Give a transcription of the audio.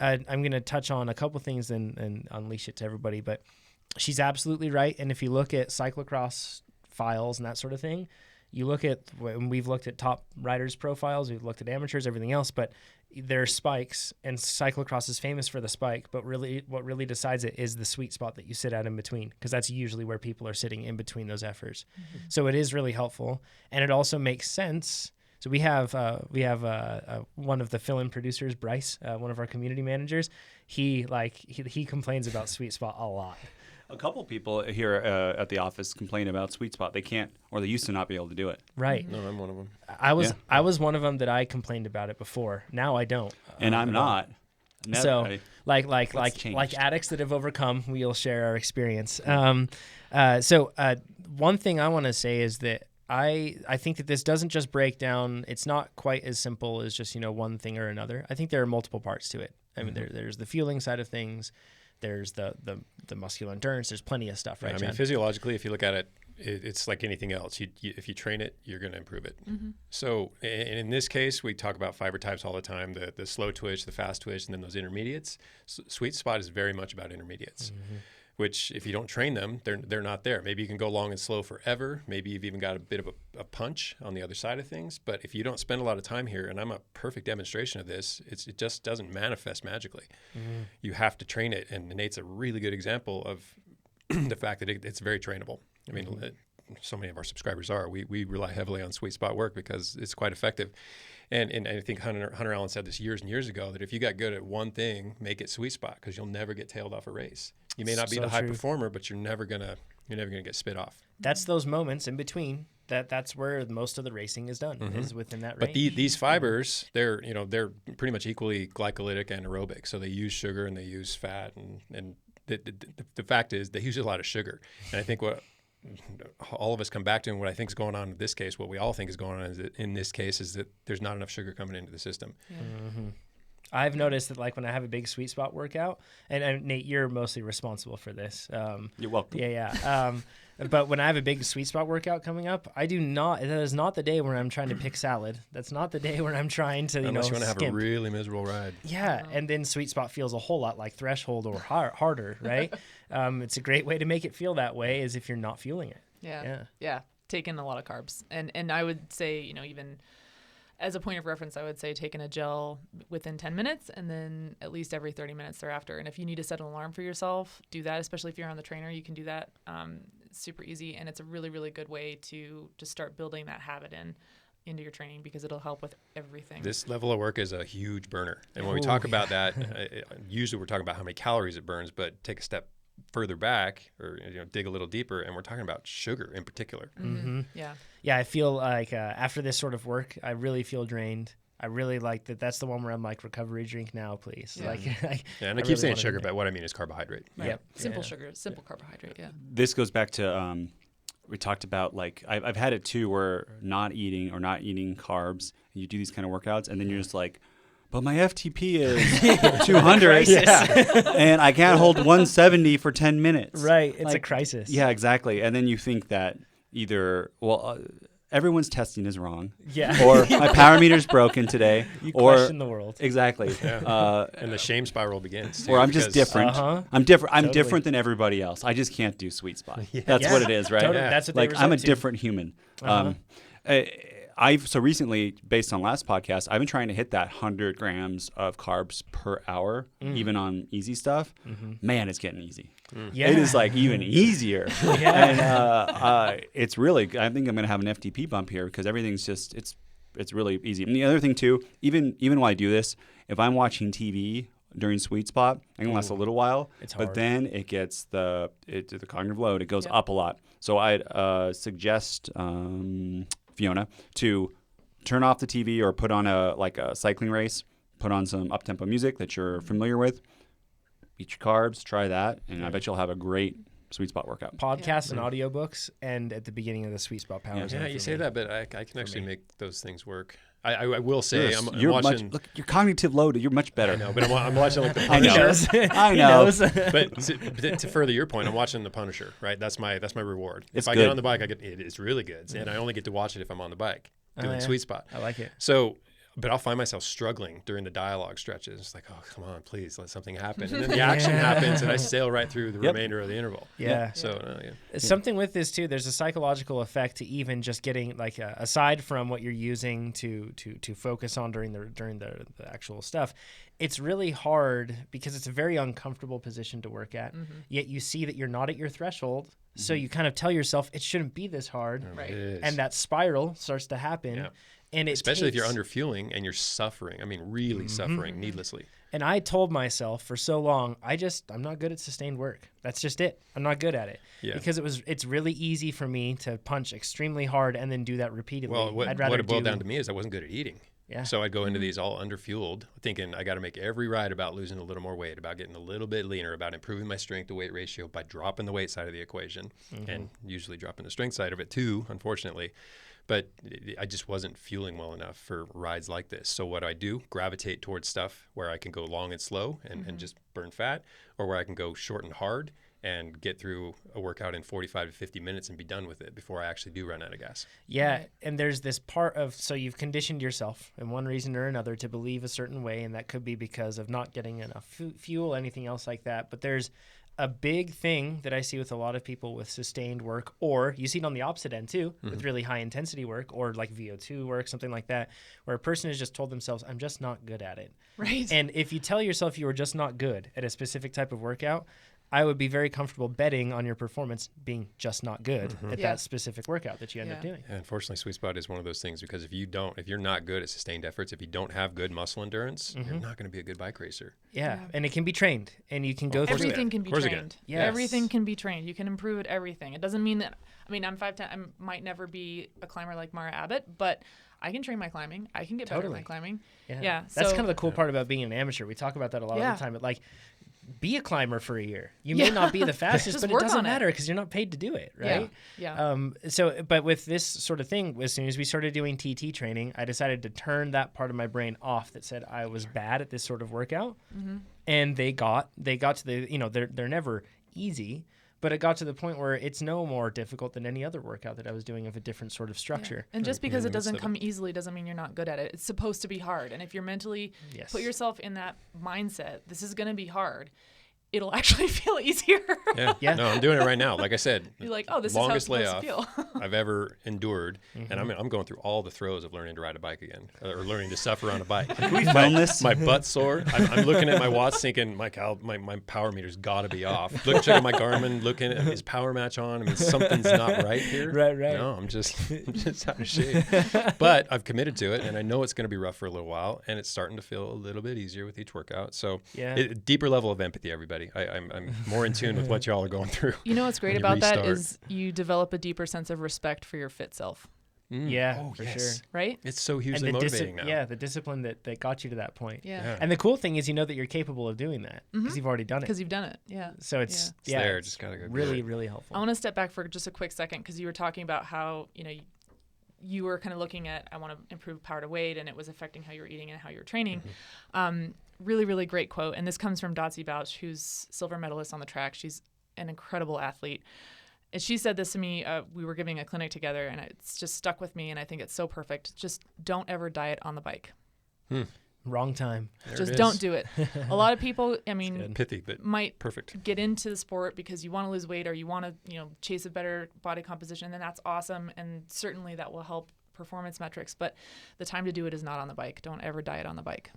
I'm going to touch on a couple things and unleash it to everybody, but she's absolutely right. And if you look at cyclocross files and that sort of thing, you look at when we've looked at top riders profiles, we've looked at amateurs, everything else, but there are spikes, and cyclocross is famous for the spike, but really what really decides it is the sweet spot that you sit at in between, because that's usually where people are sitting in between those efforts. Mm-hmm. So it is really helpful, and it also makes sense. So we have one of the fill-in producers, Bryce, one of our community managers. He complains about Sweet Spot a lot. A couple people here at the office complain about Sweet Spot. They can't, or they used to not be able to do it. Right. No, I'm one of them. I was one of them that I complained about it before. Now I don't. And I'm not. So like addicts that have overcome, we'll share our experience. One thing I want to say is that I think that this doesn't just break down. It's not quite as simple as just, one thing or another. I think there are multiple parts to it. I mean, there's the fueling side of things. There's the muscular endurance. There's plenty of stuff, right? I mean, physiologically, if you look at it, it's like anything else. If you train it, you're going to improve it. Mm-hmm. So in this case, we talk about fiber types all the time, the slow twitch, the fast twitch, and then those intermediates. Sweet Spot is very much about intermediates, which if you don't train them, they're not there. Maybe you can go long and slow forever. Maybe you've even got a bit of a punch on the other side of things. But if you don't spend a lot of time here, and I'm a perfect demonstration of this, it just doesn't manifest magically. Mm-hmm. You have to train it, and Nate's a really good example of the fact that it's very trainable. I mean, so many of our subscribers are. We rely heavily on Sweet Spot work because it's quite effective. And I think Hunter Allen said this years and years ago, that if you got good at one thing, make it Sweet Spot, because you'll never get tailed off a race. You may not be the high performer, but you're never gonna get spit off. That's those moments in between. That's where most of the racing is done, is within that range. But these fibers, they're pretty much equally glycolytic and aerobic. So they use sugar and they use fat, and the fact is they use a lot of sugar. And I think what all of us come back to, and what I think is going on in this case, what we all think is going on in this case is that there's not enough sugar coming into the system. Yeah. Mm-hmm. I've noticed that, like, when I have a big Sweet Spot workout, and Nate, you're mostly responsible for this. You're welcome. Yeah. But when I have a big Sweet Spot workout coming up, that is not the day where I'm trying to pick salad. That's not the day where I'm trying to, unless you want to have skimp. a really miserable ride. Yeah, and then Sweet Spot feels a whole lot like Threshold or harder, right? It's a great way to make it feel that way is if you're not fueling it. Yeah. Take in a lot of carbs. And I would say, even as a point of reference, I would say take in a gel within 10 minutes and then at least every 30 minutes thereafter. And if you need to set an alarm for yourself, do that, especially if you're on the trainer. You can do that. It's super easy, and it's a really, really good way to start building that habit into your training, because it'll help with everything. This level of work is a huge burner. And when we talk about that, usually we're talking about how many calories it burns, but take a step further back, or dig a little deeper, and we're talking about sugar in particular. Mm-hmm. Yeah, I feel like after this sort of work, I really feel drained. I really like that. That's the one where I'm like, recovery drink now, please. Yeah. And I keep saying sugar, but what I mean is carbohydrate. Right. Yep. Simple sugar, simple carbohydrate. Yeah. This goes back to we talked about, like, I've had it too, where not eating carbs, and you do these kind of workouts, and then you're just like, but my FTP is 200, and I can't hold 170 for 10 minutes. Right, it's a crisis. Yeah, exactly. And then you think that either, everyone's testing is wrong, or my power meter's broken today, you or question the world. Exactly. Yeah. And the shame spiral begins. Or I'm just different. I'm different. I'm different than everybody else. I just can't do Sweet Spot. That's what it is, right? Totally. That's what they I'm a different human. So recently, based on last podcast, I've been trying to hit that 100 grams of carbs per hour, even on easy stuff. Man, it's getting easy. Yeah. It is like even easier. And it's really, I think I'm going to have an FTP bump here, because everything's just, it's really easy. And the other thing too, even while I do this, if I'm watching TV during Sweet Spot, I can last a little while, but then it gets the cognitive load. It goes up a lot. So I'd suggest Fiona to turn off the TV or put on a cycling race, put on some up-tempo music that you're familiar with, eat your carbs, try that, and I bet you'll have a great Sweet Spot workout. Podcasts and audiobooks, and at the beginning of the Sweet Spot power. Yeah, you say that, but I can actually make those things work. I will say, I'm you're watching. Look, your cognitive load, you're much better. I know, but I'm watching like the Punisher. I know. But to further your point, I'm watching the Punisher. Right, that's my reward. If I get on the bike, it's really good, and I only get to watch it if I'm on the bike doing Sweet Spot. I like it. So but I'll find myself struggling during the dialogue stretches. It's like, oh, come on, please let something happen. And then the action happens and I sail right through the remainder of the interval. Yeah. So, something with this too, there's a psychological effect to even just getting like aside from what you're using to focus on during the actual stuff. It's really hard because it's a very uncomfortable position to work at. Yet you see that you're not at your threshold. So you kind of tell yourself it shouldn't be this hard. Right. And that spiral starts to happen. Yeah. And especially if you're under fueling and you're suffering. I mean, really suffering needlessly. And I told myself for so long, I'm not good at sustained work. That's just it. I'm not good at it. Yeah. Because it's really easy for me to punch extremely hard and then do that repeatedly. Well, what it boiled down to me is I wasn't good at eating. Yeah. So I'd go into these all underfueled, thinking I got to make every ride about losing a little more weight, about getting a little bit leaner, about improving my strength to weight ratio by dropping the weight side of the equation, and usually dropping the strength side of it too, unfortunately. But I just wasn't fueling well enough for rides like this. So what I do, gravitate towards stuff where I can go long and slow and just burn fat, or where I can go short and hard and get through a workout in 45 to 50 minutes and be done with it before I actually do run out of gas. Yeah, and there's this part of, so you've conditioned yourself in one reason or another to believe a certain way, and that could be because of not getting enough fuel, anything else like that. But there's a big thing that I see with a lot of people with sustained work, or you see it on the opposite end too, with really high intensity work or like VO2 work, something like that, where a person has just told themselves, I'm just not good at it. Right. And if you tell yourself you are just not good at a specific type of workout, I would be very comfortable betting on your performance being just not good at that specific workout that you end up doing. And unfortunately, Sweetspot is one of those things because if you're not good at sustained efforts, if you don't have good muscle endurance, you're not going to be a good bike racer. Yeah, and it can be trained, and you can go through everything can be trained. Yes. Everything can be trained. You can improve at everything. It doesn't mean that. I mean, I'm 5'10". I might never be a climber like Mara Abbott, but I can train my climbing. I can get better at my climbing. Yeah. That's kind of the cool part about being an amateur. We talk about that a lot of the time. But like, be a climber for a year. You may not be the fastest, but it doesn't matter because you're not paid to do it, right? So, but with this sort of thing, as soon as we started doing TT training, I decided to turn that part of my brain off that said I was bad at this sort of workout. And they got to the, they're never easy, but it got to the point where it's no more difficult than any other workout that I was doing of a different sort of structure. And just because it doesn't come easily doesn't mean you're not good at it. It's supposed to be hard. And if you're mentally put yourself in that mindset, this is going to be hard, it'll actually feel easier. No, I'm doing it right now. Like I said, you're like, oh, this is how it's supposed to feel. I've ever endured, and I'm going through all the throes of learning to ride a bike again, or learning to suffer on a bike. Can we film this? My butt's sore. I'm looking at my watch, thinking my power meter's got to be off. Checking my Garmin, looking at his power match on. I mean, something's not right here. Right. No, I'm just out of shape. But I've committed to it, and I know it's going to be rough for a little while, and it's starting to feel a little bit easier with each workout. So, deeper level of empathy, everybody. I'm more in tune with what y'all are going through. You know what's great about that is you develop a deeper sense of respect for your fit self. For sure. Right? It's so hugely motivating now. Yeah, the discipline that got you to that point. Yeah. And the cool thing is you know that you're capable of doing that because you've already done it. Because you've done it, So it's there, just gotta go really, really helpful. I want to step back for just a quick second because you were talking about how, you were kind of looking at, I want to improve power to weight, and it was affecting how you were eating and how you were training. Really, really great quote. And this comes from Dotsie Bouch, who's silver medalist on the track. She's an incredible athlete. And she said this to me, we were giving a clinic together, and it's just stuck with me, and I think it's so perfect. Just don't ever diet on the bike. Wrong time. Just don't do it. A lot of people, pithy, but might perfect. Get into the sport because you want to lose weight or you want to, chase a better body composition, and that's awesome. And certainly that will help performance metrics. But the time to do it is not on the bike. Don't ever diet on the bike.